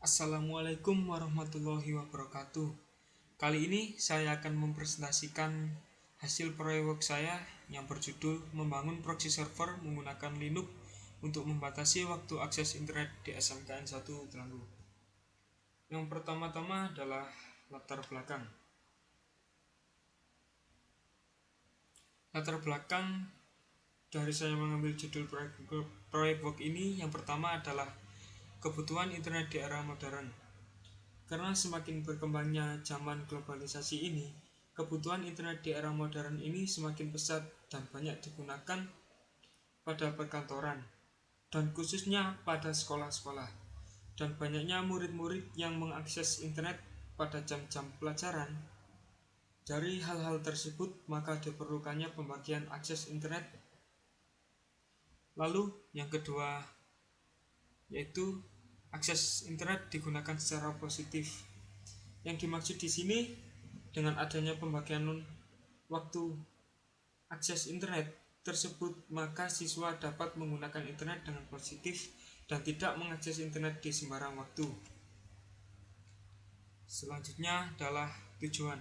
Assalamualaikum warahmatullahi wabarakatuh. Kali ini saya akan mempresentasikan hasil proyek work saya yang berjudul membangun proxy server menggunakan Linux untuk membatasi waktu akses internet di SMKN 1 Delanggu. Yang pertama-tama adalah latar belakang. Latar belakang dari saya mengambil judul proyek work ini, yang pertama adalah kebutuhan internet di era modern. Karena semakin berkembangnya zaman globalisasi ini, kebutuhan internet di era modern ini semakin pesat dan banyak digunakan pada perkantoran, dan khususnya pada sekolah-sekolah. Dan banyaknya murid-murid yang mengakses internet pada jam-jam pelajaran. Dari hal-hal tersebut, maka diperlukannya pembagian akses internet. Lalu yang kedua, yaitu akses internet digunakan secara positif. Yang dimaksud di sini dengan adanya pembagian waktu akses internet tersebut, maka siswa dapat menggunakan internet dengan positif dan tidak mengakses internet di sembarang waktu. Selanjutnya adalah tujuan.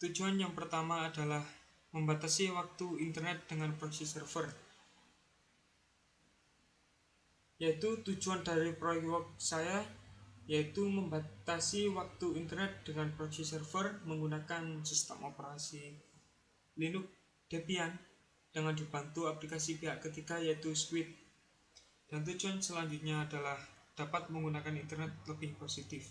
Tujuan yang pertama adalah membatasi waktu internet dengan proxy server. Yaitu tujuan dari proyek work saya yaitu membatasi waktu internet dengan proxy server menggunakan sistem operasi Linux Debian dengan dibantu aplikasi pihak ketiga yaitu Squid. Dan tujuan selanjutnya adalah dapat menggunakan internet lebih positif,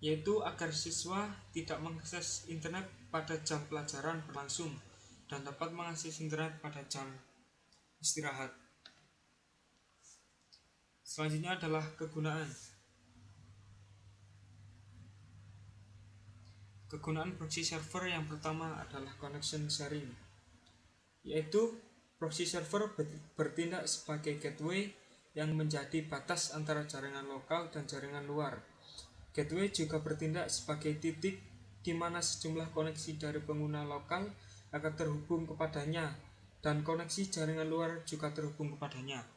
yaitu agar siswa tidak mengakses internet pada jam pelajaran berlangsung dan dapat mengakses internet pada jam istirahat. Selanjutnya adalah kegunaan. Kegunaan proxy server yang pertama adalah connection sharing, yaitu proxy server bertindak sebagai gateway yang menjadi batas antara jaringan lokal dan jaringan luar. Gateway juga bertindak sebagai titik di mana sejumlah koneksi dari pengguna lokal akan terhubung kepadanya dan koneksi jaringan luar juga terhubung kepadanya.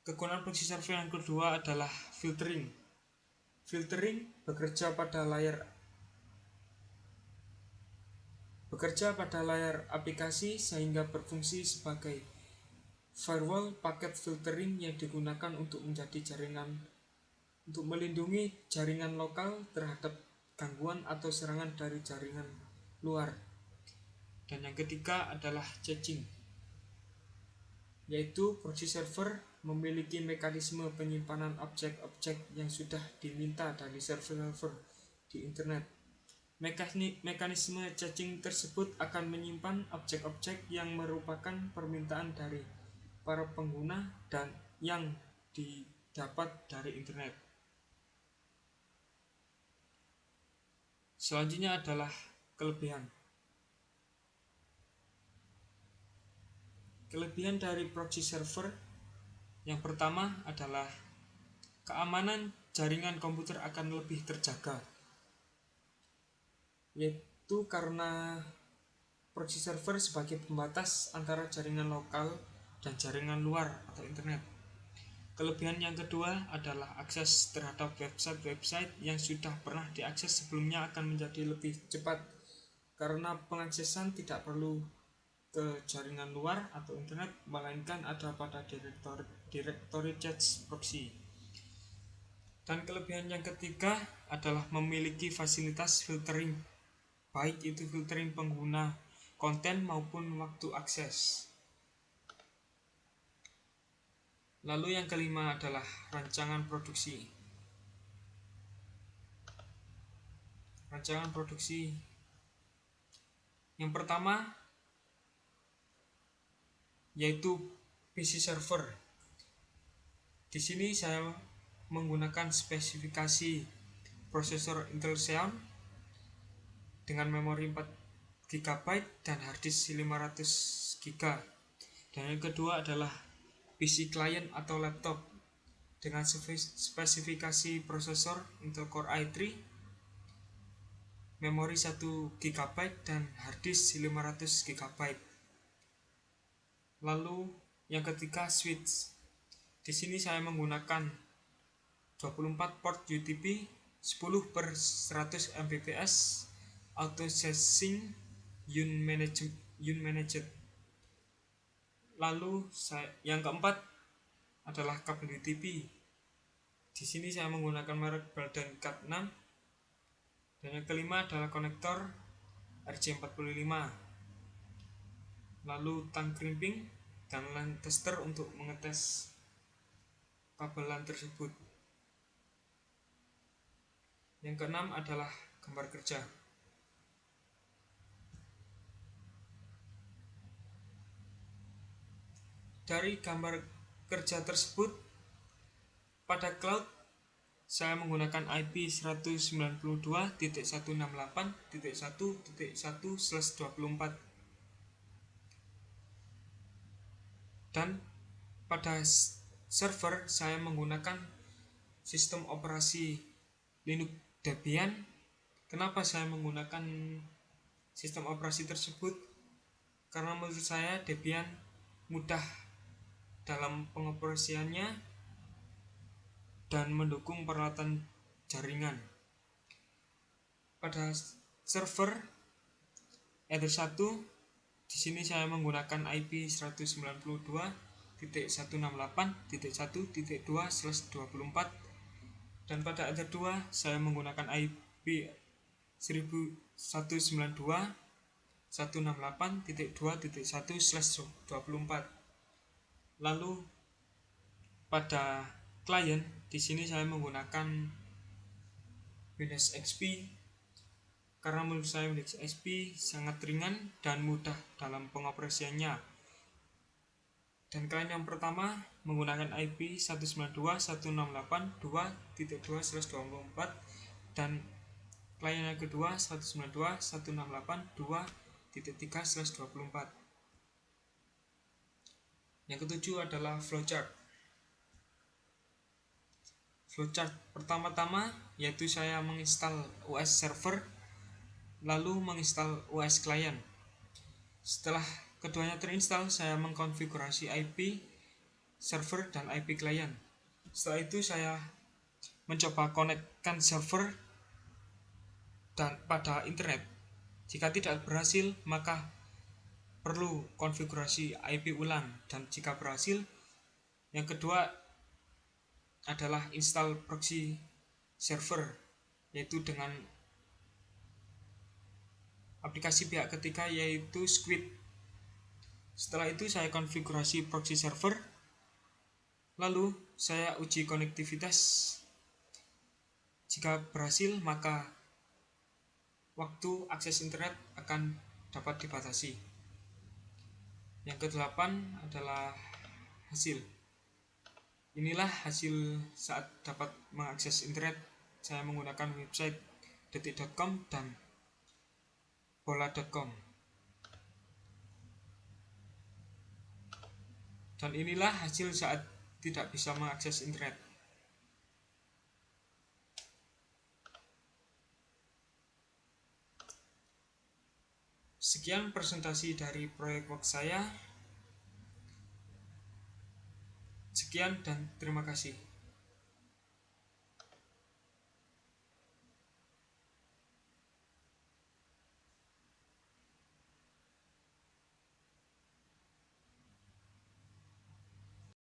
Kegunaan proxy server yang kedua adalah filtering. Filtering bekerja pada layar aplikasi sehingga berfungsi sebagai firewall paket filtering yang digunakan untuk melindungi jaringan lokal terhadap gangguan atau serangan dari jaringan luar. Dan yang ketiga adalah caching, yaitu proxy server memiliki mekanisme penyimpanan objek-objek yang sudah diminta dari server-server di internet. Mekanisme caching tersebut akan menyimpan objek-objek yang merupakan permintaan dari para pengguna dan yang didapat dari internet. Selanjutnya adalah kelebihan. Kelebihan dari proxy server yang pertama adalah keamanan jaringan komputer akan lebih terjaga, yaitu karena proxy server sebagai pembatas antara jaringan lokal dan jaringan luar atau internet. Kelebihan yang kedua adalah akses terhadap website-website yang sudah pernah diakses sebelumnya akan menjadi lebih cepat karena pengaksesan tidak perlu ke jaringan luar atau internet, melainkan ada pada directory cache proxy. Dan kelebihan yang ketiga adalah memiliki fasilitas filtering, baik itu filtering pengguna konten maupun waktu akses. Lalu yang kelima adalah rancangan produksi. Rancangan produksi yang pertama yaitu PC server. Di sini saya menggunakan spesifikasi prosesor Intel Xeon dengan memori 4 GB dan harddisk 500 GB. Dan yang kedua adalah PC client atau laptop dengan spesifikasi prosesor Intel Core i3, memori 1 GB dan harddisk 500 GB. Lalu Yang ketiga, switch. Di sini saya menggunakan 24 port UTP 10/100 Mbps auto sensing unmanaged. Lalu yang keempat adalah kabel UTP. Di sini saya menggunakan merek Belden Cat 6. Dan yang kelima adalah konektor RJ45. Lalu tang crimping dan LAN tester untuk mengetes kabel LAN tersebut. Yang keenam adalah gambar kerja. Dari gambar kerja tersebut, pada cloud saya menggunakan IP 192.168.1.1/24 dan pada server saya menggunakan sistem operasi Linux Debian. Kenapa saya menggunakan sistem operasi tersebut? Karena menurut saya Debian mudah dalam pengoperasiannya dan mendukung peralatan jaringan. Pada server Ether 1, di sini saya menggunakan IP 192.168.1.2/24 dan pada Ether 2 saya menggunakan IP 192.168.2.1/24. Lalu pada klien di sini saya menggunakan Windows XP karena menurut saya Windows XP sangat ringan dan mudah dalam pengoperasiannya. Dan klien yang pertama menggunakan IP 192.168.2.2/24 dan klien yang kedua 192.168.2.3/24. Yang ketujuh adalah flowchart. Flowchart pertama-tama yaitu saya menginstal OS server lalu menginstal OS client. Setelah keduanya terinstall, saya mengkonfigurasi IP server dan IP client. Setelah itu saya mencoba konekkan server dan pada internet. Jika tidak berhasil, maka perlu konfigurasi IP ulang, dan jika berhasil, yang kedua adalah install proxy server, yaitu dengan aplikasi pihak ketiga yaitu Squid. Setelah itu saya konfigurasi proxy server, lalu saya uji konektivitas. Jika berhasil, maka waktu akses internet akan dapat dibatasi. Yang kedelapan adalah hasil. Inilah hasil saat dapat mengakses internet. Saya menggunakan website detik.com dan bola.com. Dan inilah hasil saat tidak bisa mengakses internet. Sekian presentasi dari proyek work saya. Sekian dan terima kasih.